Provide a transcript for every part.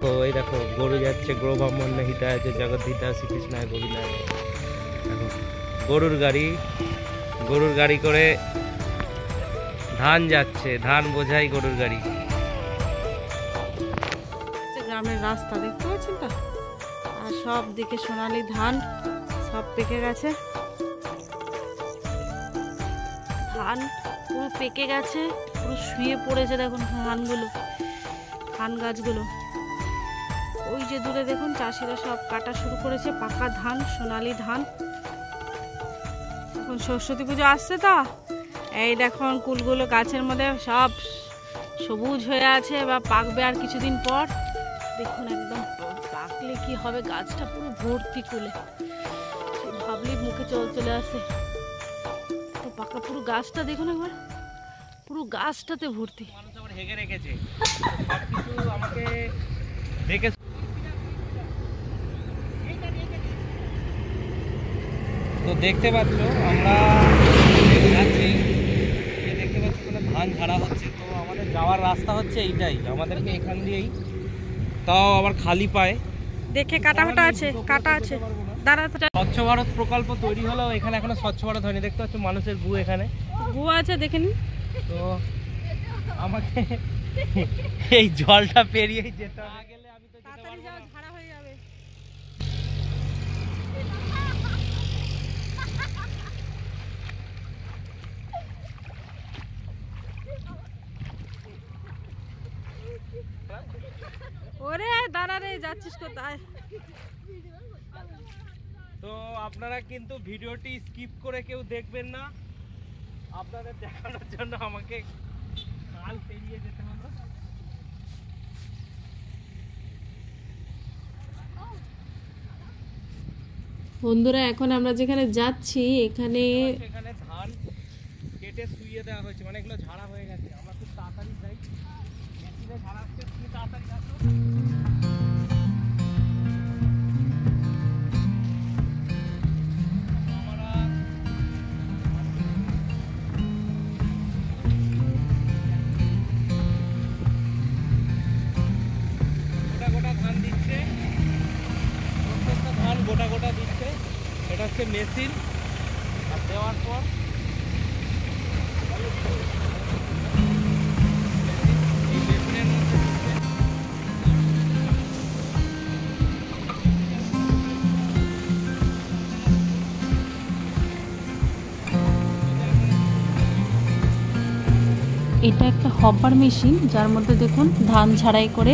দেখো এই দেখো গরু যাচ্ছে, গ্রো ব্রাহ্মণ হিতা আছে জগদ্ধিতা শ্রীকৃষ্ণায় গোবিন্দায়। দেখো গরুর গাড়ি করে ধান যাচ্ছে, ধান বোঝাই গরুর গাড়ি। গ্রামের রাস্তা দেখতে পাচ্ছেন তো, আর সব দিকে সোনালি ধান সব পেকে গেছে, ধান পুরো পেকে গেছে, পুরো শুয়ে পড়েছে। দেখুন ধানগুলো, ধান গাছগুলো ওই যে দূরে দেখুন চাষিরা সব কাটা শুরু করেছে, পাকা ধান, সোনালি ধান। এখন সরস্বতী পুজো আসছে তো, এই দেখুন কুলগুলো গাছের মধ্যে সব সবুজ হয়ে আছে, বা পাকবে আর কিছুদিন পর। দেখুন একদম পাকলে কি হবে, গাছটা পুরো ভর্তি কুলে, ভাবলেই মুখে জল চলে আসে। তো পাকা পুরো গাছটা দেখুন একবার, পুরো গাছটাতে ভর্তি। মানুষ আবার হেগে রেখেছে সবকিছু আমাকে দেখে। তো দেখতে পাচ্ছ আমরা যাচ্ছি, দেখতে পাচ্ছি কোনো ধান ঝাড়া হচ্ছে। তো আমাদের যাওয়ার রাস্তা হচ্ছে এইটাই, আমাদেরকে এখান দিয়েই, তাও আবার খালি পায় দেখে কাটা আছে, কাটা আছে। দাঁড়া, স্বচ্ছ ভারত প্রকল্প তৈরি হলো, এখানে এখনো স্বচ্ছ ভারত হয়নি। দেখতে পাচ্ছ মানুষের গু, এখানে গু আছে দেখে নিন। তো আমাকে এই জলটা পেরিয়েই যেতে না গেলে আমি তো যেতে পারবো না, ঝাড়া হয়ে যাবে। ওরে দাঁড়া রে, যাচ্ছিস কোথায়? তো আপনারা কিন্তু ভিডিওটি স্কিপ করে কেউ দেখবেন না, আপনাদের দেখানোর জন্য আমাকে খাল পেরিয়ে যেতে হলো। বন্ধুরা এখন আমরা যেখানে যাচ্ছি এখানে ধান কেটে শুইয়ে দেওয়া হয়েছে, মানে এগুলো ঝাড়া হয়ে গেছে। আমরা খুব তাড়াতাড়ি যাই, মেশিনে ঝাড়া আসছে, তুমি তাড়াতাড়ি আসো। গোটা গোটা দিচ্ছে, এটা হচ্ছে মেশিন। আর দেওয়ার পর এই মেশিনের মধ্যে এটা একটা হপার মেশিন, যার মধ্যে দেখুন ধান ঝাড়াই করে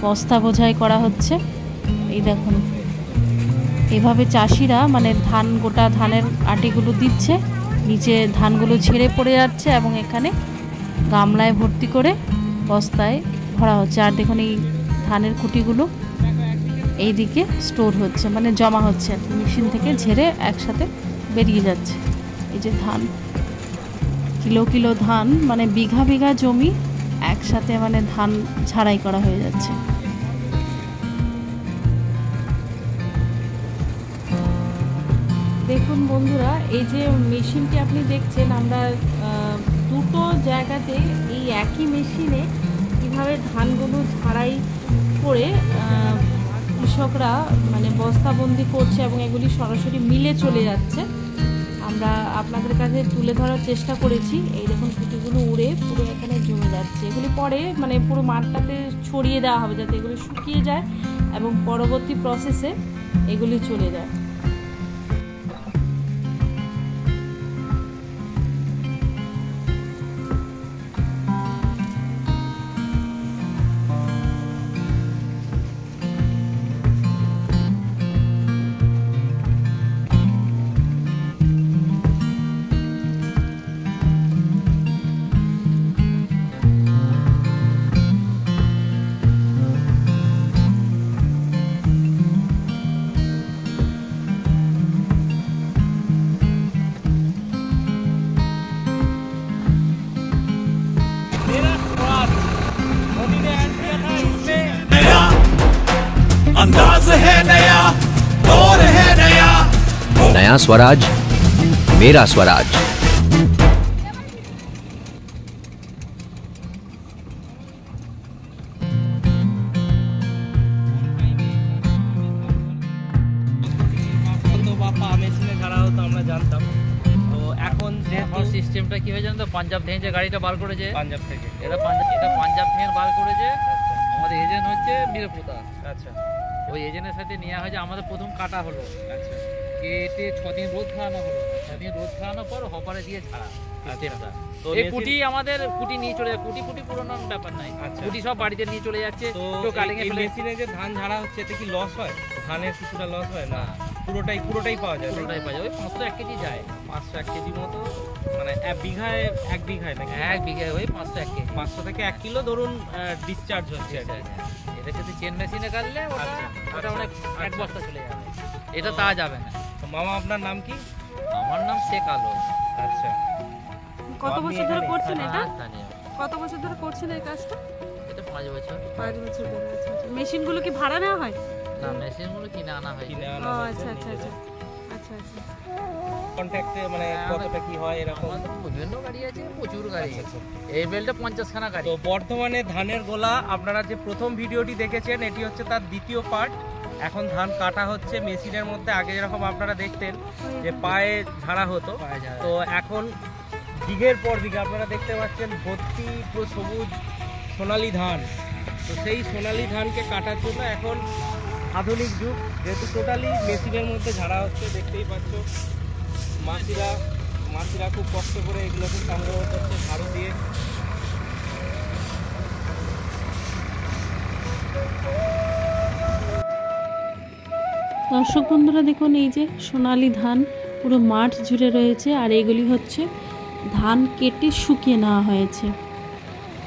বস্তা বোঝাই করা হচ্ছে। এই দেখুন এভাবে চাষিরা মানে ধান, গোটা ধানের আটিগুলো দিচ্ছে, নিচে ধানগুলো ঝেড়ে পড়ে যাচ্ছে এবং এখানে গামলায় ভর্তি করে বস্তায় ভরা হচ্ছে। আর দেখুন এই ধানের কুটিগুলো এই দিকে স্টোর হচ্ছে, মানে জমা হচ্ছে, মেশিন থেকে ঝেড়ে একসাথে বেরিয়ে যাচ্ছে। এই যে ধান, কিলো কিলো ধান, মানে বিঘা বিঘা জমি একসাথে মানে ধান ঝাড়াই করা হয়ে যাচ্ছে। দেখুন বন্ধুরা, এই যে মেশিনটি আপনি দেখছেন, আমরা দুটো জায়গাতে এই একই মেশিনে কীভাবে ধানগুলো ঝাড়াই করে কৃষকরা মানে বস্তাবন্দি করছে এবং এগুলি সরাসরি মিলে চলে যাচ্ছে, আমরা আপনাদের কাছে তুলে ধরার চেষ্টা করেছি। এই দেখুন কুটিগুলো উড়ে পুরো এখানে জমে যাচ্ছে, এগুলি পরে মানে পুরো মাঠটাতে ছড়িয়ে দেওয়া হবে যাতে এগুলি শুকিয়ে যায় এবং পরবর্তী প্রসেসে এগুলি চলে যায়। अंदाज है नया, दौर है नया, नया स्वराज मेरा स्वराज। কিন্তু সিস্টেমটা কি হয়ে জানো তো, পাঞ্জাব থেকে যে গাড়িটা বার করেছে, পাঞ্জাব থেকে। এটা পাঞ্জাব থেকে বার করেছে। আচ্ছা আমাদের এজেন্ট হচ্ছে বীরপুতা, আচ্ছা ওই এজেন্টের সাথে নেওয়া হয়েছে। আমাদের প্রথম কাটা হলো, আচ্ছা কেটে 6 দিন রোদ খাওয়ানো হলো, 6 দিন রোদ খাওয়ানোর পর হপারে দিয়ে ছাড়া সিস্টেমটা। তো এই মেশিন- কুটি আমাদের কুটি নিয়ে চলে যায়, কুটি পুরোনোর ব্যাপার নাই, আচ্ছা। কুটি সব বাড়িতে নিয়ে চলে যাচ্ছে। তো কেউ কাটিংয়ে এই ফেলে মেশিনে যে ধান ঝাড়া হচ্ছে এতে কি লস হয়? ধানের কিছুটা লস হয় না? পুরোটাই পাওয়া যায়? পুরোটাই পাওয়া যায়, ওই 501 কেজি যায়। 501 কেজি মতো, মানে এক বিঘায় নাকি? 1 বিঘায় ওই 501 কেজি, 500 থেকে 1 কিলো ধরুন ডিসচার্জ হচ্ছে আর কি। এটা যদি চেন মেশিনে কাটলে ওটা আচ্ছা, ওটা অনেক আচ্ছা। 1 বস্তা চলে যাবে, এটা তা যাবে না। তো মামা আপনার নাম কি? আমার নাম শেখ আলো। আচ্ছা কত আপনি বছর ধরে এখানে- করছেন এটা? স্থানীয়। কত বছর ধরে করছেন এই কাজটা? এটা 5 বছর। 5 বছর ধরে। আচ্ছা আচ্ছা। মেশিনগুলো কি ভাড়া নেওয়া হয়? না, মেশিনগুলো কিনে আনা হয়েছে। কিনে ও আনা হয়েছে আচ্ছা আচ্ছা নিজেদের। আচ্ছা আচ্ছা আচ্ছা। কন্ট্যাক্টে মানে হ্যাঁ, কতটা কি হয় এরকম? আমাদের বিভিন্ন গাড়ি আছে, প্রচুর গাড়ি আচ্ছা, আছে। আচ্ছা। এই বেলটা 50 খানা গাড়ি। তো বর্তমানে ধানের গোলা আপনারা যে প্রথম ভিডিওটি দেখেছেন এটি হচ্ছে তার দ্বিতীয় পার্ট। এখন ধান কাটা হচ্ছে মেশিনের মধ্যে। আগে যেরকম আপনারা দেখতেন যে পায়ে ঝাড়া হতো, পায়ে ঝাড়া। তো এখন বিঘের পর বিঘে আপনারা দেখতে পাচ্ছেন ভর্তি পুরো সবুজ সোনালী ধান। তো সেই সোনালী ধানকে কাটার জন্য এখন আধুনিক যুগ, যেহেতু টোটালি মেশিনের মধ্যে ঝাড়া হচ্ছে। দেখতেই পাচ্ছ মাসিরা খুব কষ্ট করে এগুলোকে সংগ্রহ করছে ঝাড়ু দিয়ে। দর্শক বন্ধুরা দেখুন, এই যে সোনালী ধান পুরো মাঠ জুড়ে রয়েছে, আর এগুলি হচ্ছে ধান কেটে শুকিয়ে নেওয়া হয়েছে।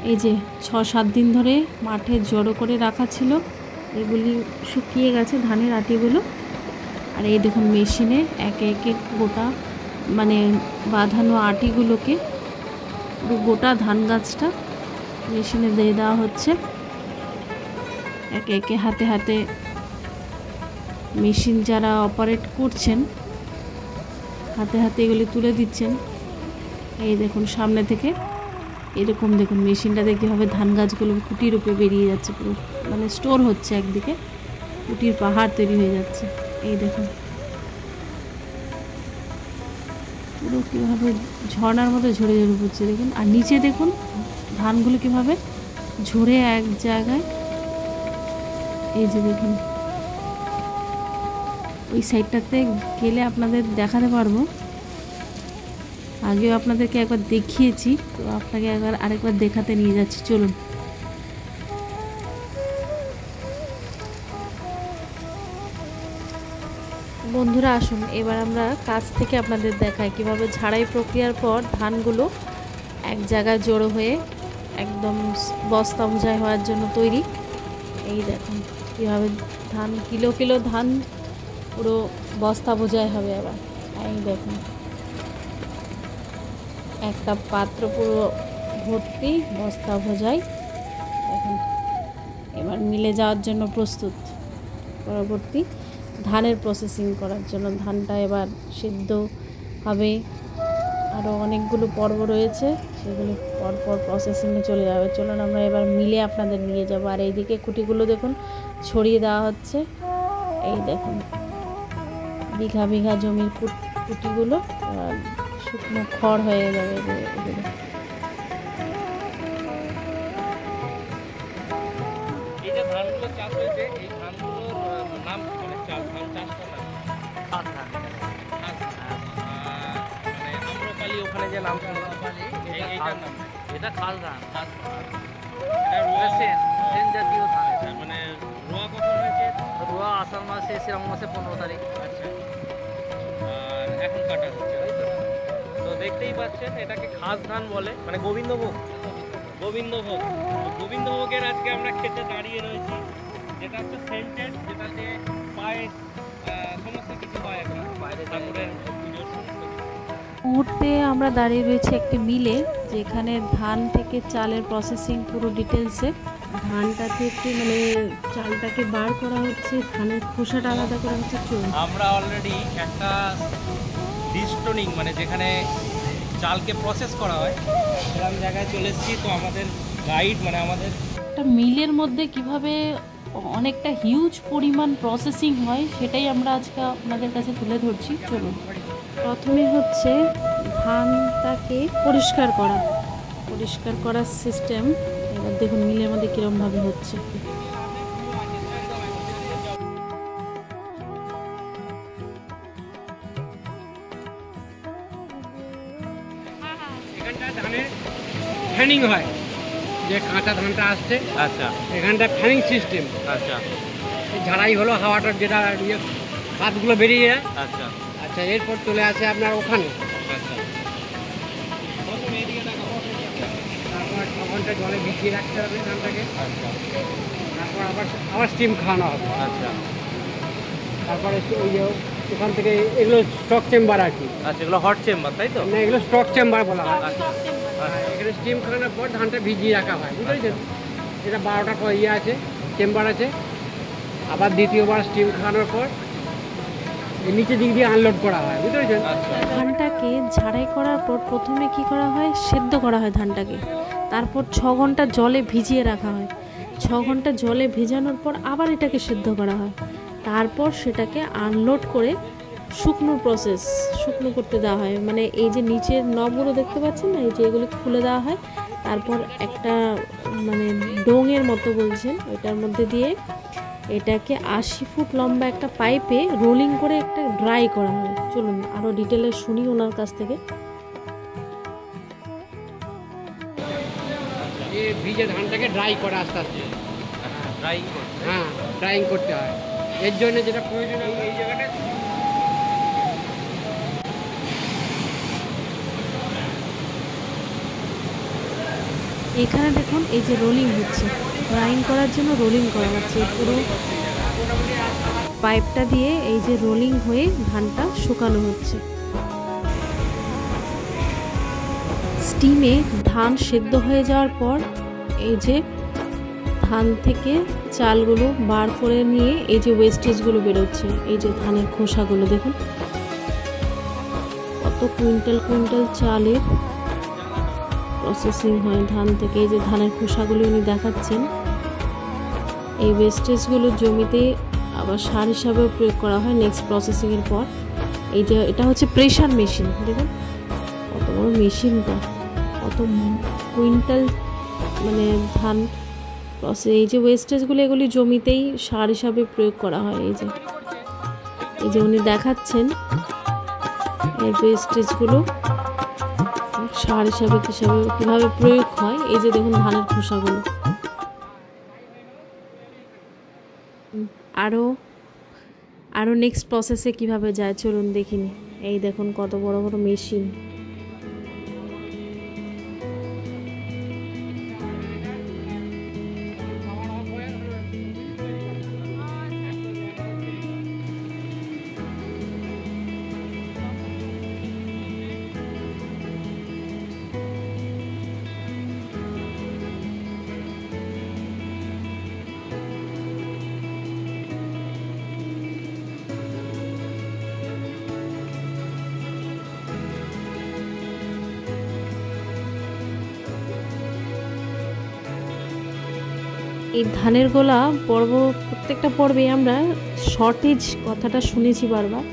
এই যে 6-7 দিন ধরে মাঠে জড়ো করে রাখা ছিল, এগুলি শুকিয়ে গেছে ধানের আটিগুলো। আর এই দেখুন মেশিনে একে একে গোটা মানে বাঁধানো আটিগুলোকে পুরো গোটা ধান গাছটা মেশিনে দিয়ে দেওয়া হচ্ছে। একে একে হাতে হাতে মেশিন যারা অপারেট করছেন হাতে হাতে এগুলি তুলে দিচ্ছেন। এই দেখুন সামনে থেকে এরকম দেখুন মেশিনটাতে কীভাবে ধান গাছগুলো কুটির উপরে বেরিয়ে যাচ্ছে, পুরো মানে স্টোর হচ্ছে, একদিকে কুটির পাহাড় তৈরি হয়ে যাচ্ছে। এই দেখুন পুরো কীভাবে ঝর্ণার মতো ঝরে ঝরে পড়ছে দেখুন। আর নিচে দেখুন ধানগুলো কীভাবে ঝরে এক জায়গায়, এই যে দেখুন ওই সাইডটাতে গেলে আপনাদের দেখাতে পারবো। আগেও আপনাদেরকে একবার দেখিয়েছি, তো আপনাকে আরেকবার দেখাতে নিয়ে যাচ্ছি, চলুন। বন্ধুরা আসুন এবার আমরা কাছ থেকে আপনাদের দেখাই কিভাবে ঝাড়াই প্রক্রিয়ার পর ধানগুলো এক জায়গায় জড়ো হয়ে একদম বস্তা বোঝাই হওয়ার জন্য তৈরি। এই দেখুন কীভাবে ধান কিলো কিলো ধান পুরো বস্তা বোঝাই হবে। আবার এই দেখুন একটা পাত্র পুরো ভর্তি বস্তা বোঝাই। দেখুন এবার মিলে যাওয়ার জন্য প্রস্তুত, পরবর্তী ধানের প্রসেসিং করার জন্য। ধানটা এবার সিদ্ধ হবে, আরও অনেকগুলো পর্ব রয়েছে, সেগুলো পরপর প্রসেসিংয়ে চলে যাবে। চলুন আমরা এবার মিলে আপনাদের নিয়ে যাব। আর এইদিকে কুটিগুলো দেখুন ছড়িয়ে দেওয়া হচ্ছে। এই দেখুন বিঘা বিঘা জমির কুটিগুলো শুকনো খড় হয়ে যাবে এগুলো। এই যে ধানগুলো চাষ হয়েছে এই ধানগুলোর নাম মানে ধান চাষ করার মানে আম্রপালি, ওখানে যে নাম এইটার নাম এটা খাল ধান, এটা রোয়া সেন জাতীয় ধান। এটা মানে রোয়া কখন হয়েছে? রোয়া আষাঢ় মাসে, শ্রাবণ মাসে 15 তারিখ। আচ্ছা, আর এখন কাটা হচ্ছে তাই তো? তো দেখতেই পাচ্ছেন এটাকে খাস ধান বলে, মানে গোবিন্দভোগ। গোবিন্দভোগের আজকে আমরা খেতে দাঁড়িয়ে রয়েছি, যেটা হচ্ছে সেন্টেড, যেটাতে পায়ে সমস্ত কিছু হয় এখন বাইরে ঠাকুরের পুজোর সমস্ত কিছু। মুহূর্তে আমরা দাঁড়িয়ে রয়েছি একটি মিলে, যেখানে ধান থেকে চালের প্রসেসিং পুরো ডিটেলসে। ধানটা থেকে মানে চালটাকে বার করা হচ্ছে, ধানের খোসাটা আলাদা করা হচ্ছে। আমরা অলরেডি একটা ডিস্টোনিং মানে যেখানে চালকে প্রসেস করা হয় সেরকম জায়গায় চলে এসেছি। তো আমাদের গাইড মানে আমাদের একটা মিলের মধ্যে কিভাবে অনেকটা হিউজ পরিমাণ প্রসেসিং হয় সেটাই আমরা আজকে আপনাদের কাছে তুলে ধরছি। চলুন, প্রথমে হচ্ছে ধানটাকে পরিষ্কার করার সিস্টেম। এবার দেখুন মিলের মধ্যে কিরমভাবে হচ্ছে। এখানটা ধানের ফ্যানিং হয়, যে কাঁচা ধানটা আসছে আচ্ছা এখানটা ফ্যানিং সিস্টেম। আচ্ছা ঝাড়াই হলো, হাওয়াটার যেটা ইয়ে পাতগুলো বেরিয়ে যায়। আচ্ছা আচ্ছা, এরপর চলে আসে আপনার ওখানে, আচ্ছা তারপর 6 ঘন্টা জলে ভিজিয়ে রাখতে হবে ধানটাকে। আচ্ছা তারপর আবার স্টিম খাওয়ানো হবে। আচ্ছা তারপরে ওই যে ওখান থেকে এগুলো স্টক চেম্বার আর কি, আচ্ছা এগুলো হট চেম্বার তাই তো? না এগুলো স্টক চেম্বার বলা হয়। আচ্ছা এখানে স্টিম খাওয়ানোর পর ধানটা ভিজিয়ে রাখা হয়, বুঝতে পেরেছেন? যেটা 12টা পর ইয়ে আছে, চেম্বার আছে। আবার দ্বিতীয়বার স্টিম খাওয়ানোর পর এই নিচের দিক দিয়ে আনলোড করা হয়, বুঝতে পেরেছেন? আচ্ছা ধানটাকে ঝাড়াই করার পর প্রথমে কি করা হয়, সেদ্ধ করা হয় ধানটাকে। তারপর 6 ঘন্টা জলে ভিজিয়ে রাখা হয়। 6 ঘন্টা জলে ভেজানোর পর আবার এটাকে সেদ্ধ করা হয়। তারপর সেটাকে আনলোড করে শুকনো করতে দেওয়া হয়। মানে এই যে নিচের নবগুলো দেখতে পাচ্ছেন না, এই যে এগুলো খুলে দেওয়া হয়। তারপর একটা মানে ডোঙের মতো বলছেন, ওইটার মধ্যে দিয়ে এটাকে 80 ফুট লম্বা একটা পাইপে রোলিং করে একটা ড্রাই করা হয়। চলুন আরও ডিটেলে শুনি ওনার কাছ থেকে। এই ভিজে ধানটাকে ড্রাই করে আস্তে আস্তে, ড্রাই হ্যাঁ ড্রাইং করতে হয়। এর জন্য যেটা প্রয়োজন এই জায়গাটা এখানে দেখুন এই যে রোলিং হচ্ছে, গ্রাইন্ড করার জন্য রোলিং করা হচ্ছে। পুরো পাইপটা দিয়ে এই যে রোলিং হয়ে ধানটা শুকানো হচ্ছে। স্টিমে ধান সেদ্ধ হয়ে যাওয়ার পর এই যে ধান থেকে চালগুলো বার করে নিয়ে এই যে ওয়েস্টেজগুলো বেরোচ্ছে, এই যে ধানের খোসাগুলো দেখুন কত কুইন্টাল চালের প্রসেসিং হয় ধান থেকে। এই যে ধানের খোসাগুলো উনি দেখাচ্ছেন। এই ওয়েস্টেজগুলো জমিতে আবার সার হিসাবেও প্রয়োগ করা হয় নেক্সট প্রসেসিংয়ের পর। এই যে এটা হচ্ছে প্রেশার মেশিন, দেখুন কত বড় মেশিনটা, কত কুইন্টাল মানে ধান প্রসেস। এই যে ওয়েস্টেজগুলো এগুলি জমিতেই সার হিসাবে প্রয়োগ করা হয়। এই যে উনি দেখাচ্ছেন এই ওয়েস্টেজগুলো সার হিসাবে কীভাবে প্রয়োগ হয়। এই যে দেখুন ধানের খোসাগুলো। আরও নেক্সট প্রসেসে কিভাবে যায় চলুন দেখিনি। এই দেখুন কত বড় বড় মেশিন। এই ধানের গোলা প্রত্যেকটা পর্বে আমরা শর্টেজ কথাটা শুনেছি বারবার।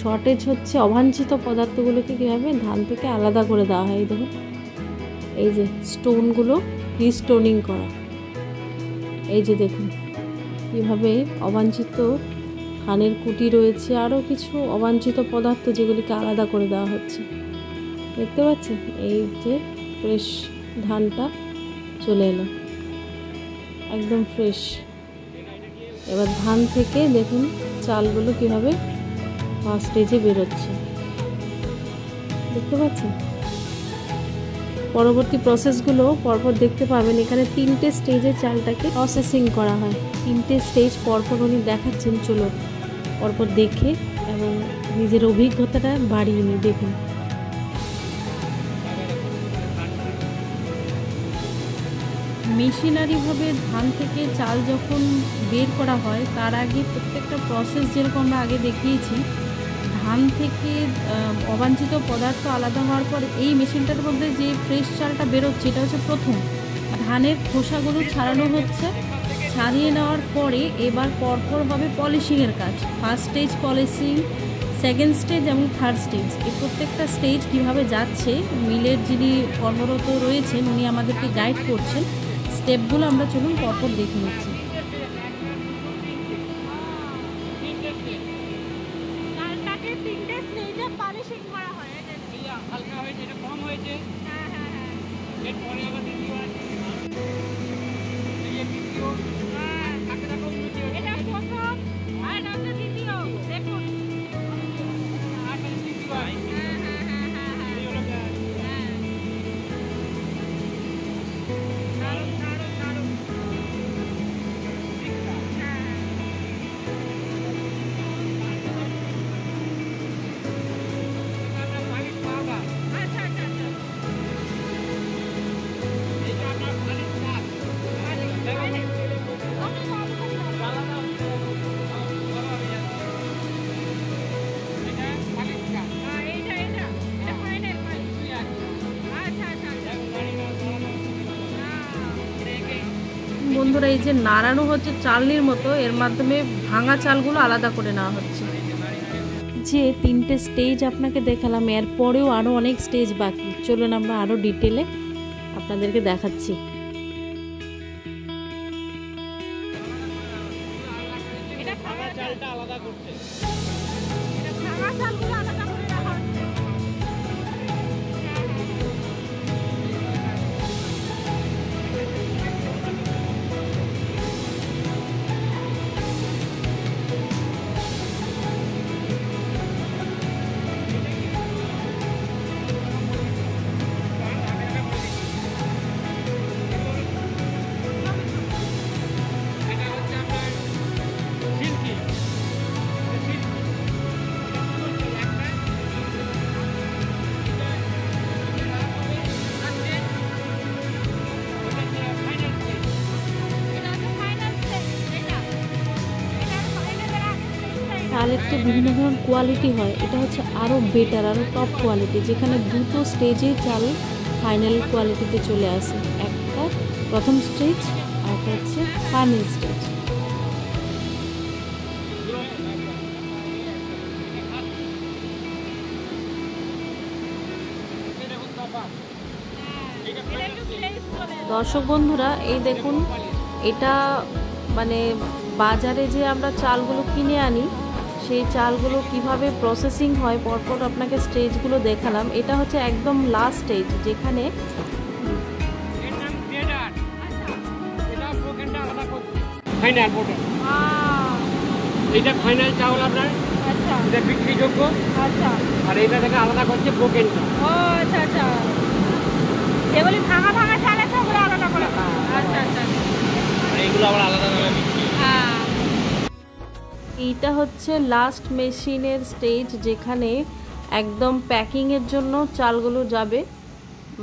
শর্টেজ হচ্ছে অবাঞ্ছিত পদার্থগুলোকে কীভাবে ধান থেকে আলাদা করে দেওয়া হয়। দেখুন এই যে স্টোনগুলো রিস্টোনিং করা, এই যে দেখুন কীভাবে অবাঞ্ছিত ধানের কুটি রয়েছে, আরও কিছু অবাঞ্ছিত পদার্থ যেগুলিকে আলাদা করে দেওয়া হচ্ছে। দেখতে পাচ্ছেন এই যে ফ্রেশ ধানটা চলে এলো, একদম ফ্রেশ। এবার ধান থেকে দেখুন চালগুলো কীভাবে ফার্স্ট স্টেজে বেরোচ্ছে, দেখতে পাচ্ছেন। পরবর্তী প্রসেসগুলো পরপর দেখতে পাবেন। এখানে 3টে স্টেজে চালটাকে প্রসেসিং করা হয়। 3টে স্টেজ পরপর উনি দেখাচ্ছেন, চলো পরপর দেখে এবং নিজের অভিজ্ঞতাটা বাড়িয়ে নিই। দেখুন মেশিনারিভাবে ধান থেকে চাল যখন বের করা হয় তার আগে প্রত্যেকটা প্রসেস যেরকম আমরা আগে দেখিয়েছি, ধান থেকে অবাঞ্ছিত পদার্থ আলাদা হওয়ার পর এই মেশিনটার মধ্যে যে ফ্রেশ চালটা বেরোচ্ছে এটা হচ্ছে প্রথম। ধানের খোসাগুলো ছাড়ানো হচ্ছে, ছাড়িয়ে নেওয়ার পরে এবার পরপর হবে পলিশিংয়ের কাজ। First stage polishing, second stage এবং থার্ড স্টেজ, এই প্রত্যেকটা স্টেজ কীভাবে যাচ্ছে মিলের যিনি কর্মরত রয়েছেন উনি আমাদেরকে গাইড করছেন। স্টেপগুলো আমরা চলুন পরপর দেখে নিচ্ছি। হালকা হয়েছে, এটা কম হয়েছে। এরপরে আবার দ্বিতীয় আছে, এই যে দ্বিতীয়, থাকে দেখো উন্নতি হয়েছে। এটা প্রথম আর এটা দ্বিতীয়, দেখুন আর এটা দ্বিতীয় আছে। এই হলো কাজ। দারুণ দারুণ দারুণ। আমরা পানি পাওয়া। আচ্ছা আচ্ছা আচ্ছা। এইটা আপনার পানি পাস। বন্ধুরা এই যে নাড়ানো হচ্ছে চালনির মতো, এর মাধ্যমে ভাঙা চালগুলো আলাদা করে নেওয়া হচ্ছে। যে 3টে স্টেজ আপনাকে দেখালাম, এর পরেও আরও অনেক স্টেজ বাকি, চলুন আমরা আরও ডিটেলে আপনাদেরকে দেখাচ্ছি। এটা ভাঙা চালটা আলাদা করছে। এটা হচ্ছে আপনার সিল্কি। চালের তো বিভিন্ন ধরনের কোয়ালিটি হয়, এটা হচ্ছে আরও বেটার, আরও টপ কোয়ালিটি, যেখানে দুটো স্টেজেই চাল ফাইনাল কোয়ালিটিতে চলে আসে। একটা প্রথম স্টেজ আর একটা হচ্ছে ফাইনাল স্টেজ। দর্শক বন্ধুরা এই দেখুন, এটা মানে বাজারে যে আমরা চালগুলো কিনে আনি সেই চালগুলো কিভাবে প্রসেসিং হয় পরপর আপনাকে স্টেজগুলো দেখালাম। এটা হচ্ছে একদম লাস্ট স্টেজ, যেখানে ফাইনাল বোর্ড, এইটা ফাইনাল চাউল আপনার। আচ্ছা, এটা বিক্রিযোগ্য। আচ্ছা, আর এইটা থেকে আলাদা করছে ব্রোকেনটা। ও আচ্ছা আচ্ছা, এগুলি ভাঙা ভাঙা চাল আছে, ওগুলো আলাদা করে। আচ্ছা আচ্ছা, আর এইগুলো আবার আলাদা দামে বিক্রি। হ্যাঁ, এইটা হচ্ছে লাস্ট মেশিনের স্টেজ, যেখানে একদম প্যাকিংয়ের জন্য চালগুলো যাবে,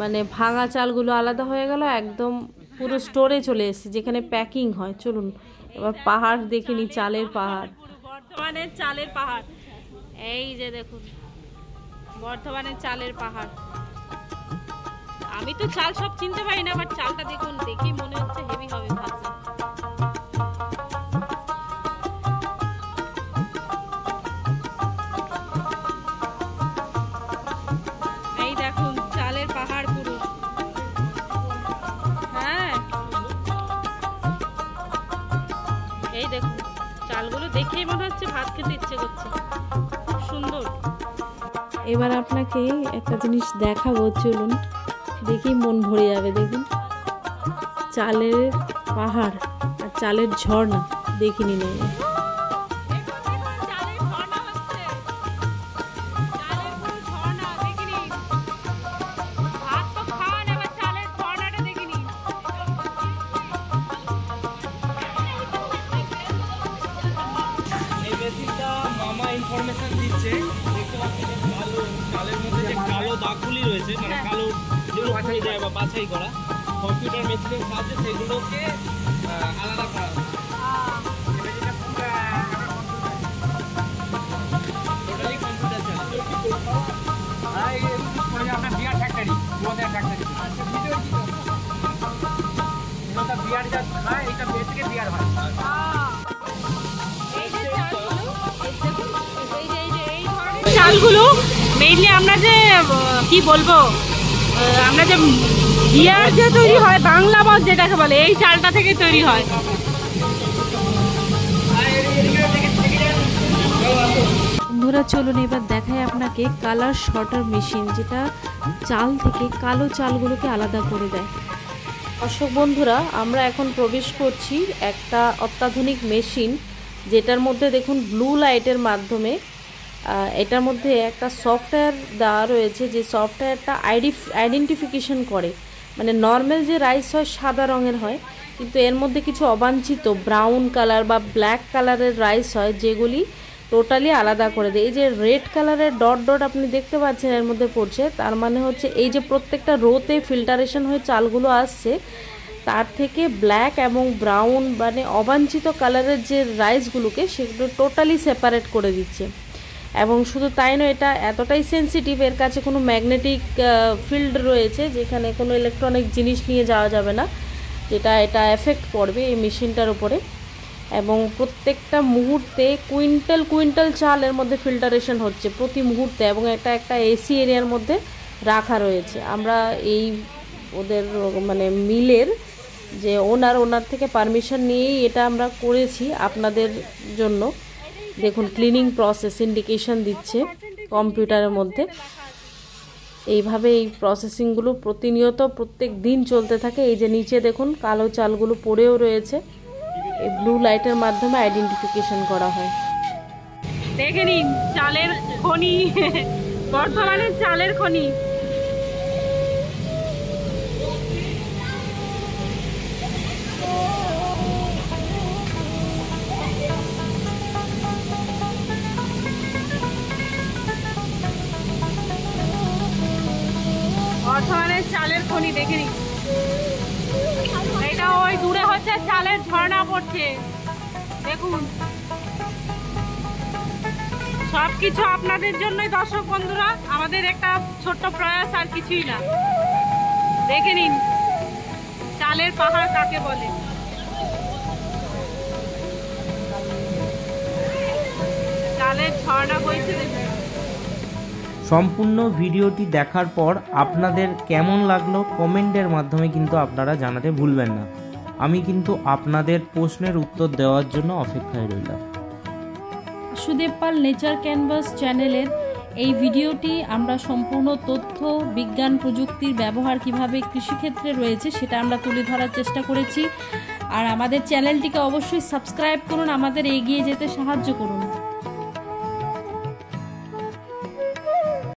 মানে ভাঙা চালগুলো আলাদা হয়ে গেল, একদম পুরো স্টোরে চলে এসেছে যেখানে প্যাকিং হয়। চলুন এবার পাহাড় দেখিনি, চালের পাহাড়, বর্ধমানের চালের পাহাড়। এই যে দেখুন বর্ধমানের চালের পাহাড়। আমি তো চাল সব চিনতে পারি না, বাট চালটা দেখুন, দেখি মনে হচ্ছে হেভি হবে ভাজা। এই দেখুন চালের পাহাড় পুরো। হ্যাঁ, এই দেখুন চালগুলো দেখেই মনে হচ্ছে ভাত খেতে ইচ্ছে করছে, খুব সুন্দর। এবার আপনাকে একটা জিনিস দেখাবো, চলুন দেখি মন ভরে যাবে। দেখুন চালের পাহাড় আর চালের ঝর্ণা, দেখিনি নেই। ইনফরমেশন দিচ্ছে, দেখতে পাচ্ছেন কালো চালের মধ্যে যে কালো দাগগুলি রয়েছে, মানে কালো যেগুলো বাছাই যায় বা বাছাই করা, কম্পিউটার মেশিনের সাহায্যে সেগুলোকে আলাদা করা হয়। টোটালি কম্পিউটার চালানো। আপনার বিয়ার ফ্যাক্টরি, মদের ফ্যাক্টরি। বিয়ার যা খায়, এটা বের থেকে বিয়ার হয়। এই যে চালগুলো, এই যে এই ধরনের চালগুলো মেইনলি আমরা যে কি বলবো, আমরা যে বিয়ার যে তৈরি হয়, বাংলা মদ যেটাকে বলে, এই চালটা থেকে তৈরি হয়। বন্ধুরা চলুন এবার দেখাই আপনাকে কালার শর্টার মেশিন, যেটা চাল থেকে কালো চালগুলোকে আলাদা করে দেয়। দর্শক বন্ধুরা, আমরা এখন প্রবেশ করছি একটা অত্যাধুনিক মেশিন, যেটার মধ্যে দেখুন ব্লু লাইটের মাধ্যমে এটার মধ্যে একটা সফটওয়্যার দেওয়া রয়েছে, যে সফটওয়্যারটা আইডেন্টিফিকেশন করে। মানে নর্মাল যে রাইস হয় সাদা রঙের হয়, কিন্তু এর মধ্যে কিছু অবাঞ্ছিত ব্রাউন কালার বা ব্ল্যাক কালারের রাইস হয়, যেগুলি টোটালি আলাদা করে দেয়। এই যে রেড কালারের ডট ডট আপনি দেখতে পাচ্ছেন এর মধ্যে পড়ছে, তার মানে হচ্ছে এই যে প্রত্যেকটা রোতে ফিল্টারেশন হয়ে চালগুলো আসছে, তার থেকে ব্ল্যাক এবং ব্রাউন মানে অবাঞ্ছিত কালারের যে রাইসগুলোকে, সেগুলো টোটালি সেপারেট করে দিচ্ছে। এবং শুধু তাই নয়, এটা এতটাই সেন্সিটিভ, এর কাছে কোনো ম্যাগনেটিক ফিল্ড রয়েছে, যেখানে কোনো ইলেকট্রনিক জিনিস নিয়ে যাওয়া যাবে না, যেটা এটা এফেক্ট করবে এই মেশিনটার উপরে। এবং প্রত্যেকটা মুহূর্তে কুইন্টাল কুইন্টাল চাল এর মধ্যে ফিল্টারেশন হচ্ছে প্রতি মুহূর্তে, এবং এটা একটা এসি এরিয়ার মধ্যে রাখা রয়েছে। আমরা এই ওদের মানে মিলের যে ওনার থেকে পারমিশন নিয়েই এটা আমরা করেছি আপনাদের জন্য। দেখুন ক্লিনিং প্রসেস ইন্ডিকেশন দিচ্ছে কম্পিউটারের মধ্যে। এইভাবে এই প্রসেসিংগুলো প্রতিনিয়ত প্রত্যেক দিন চলতে থাকে। এই যে নিচে দেখুন কালো চালগুলো পড়েও রয়েছে, এই ব্লু লাইটের মাধ্যমে আইডেন্টিফিকেশন করা হয়। দেখে নিন চালের খনি, বর্ধমানের চালের খনি। বর্ধমানের চালের খনি দেখে নিন। এটা ওই দূরে হচ্ছে চালের ঝর্ণা পড়ছে, দেখুন। সবকিছু আপনাদের জন্যই দর্শক বন্ধুরা, আমাদের একটা ছোট্ট প্রয়াস, আর কিছুই না। দেখে নিন চালের পাহাড় কাকে বলে। চালের ঝর্ণা বইছে দেখুন। সম্পূর্ণ ভিডিওটি দেখার পর আপনাদের কেমন লাগলো কমেন্টের মাধ্যমে কিন্তু আপনারা জানাতে ভুলবেন না। আমি কিন্তু আপনাদের প্রশ্নের উত্তর দেওয়ার জন্য অপেক্ষায় রইলাম। সুদেব পাল নেচার ক্যানভাস চ্যানেলের এই ভিডিওটি আমরা সম্পূর্ণ তথ্য, বিজ্ঞান, প্রযুক্তির ব্যবহার কিভাবে কৃষিক্ষেত্রে রয়েছে সেটা আমরা তুলে ধরার চেষ্টা করেছি। আর আমাদের চ্যানেলটিকে অবশ্যই সাবস্ক্রাইব করুন, আমাদের এগিয়ে যেতে সাহায্য করুন।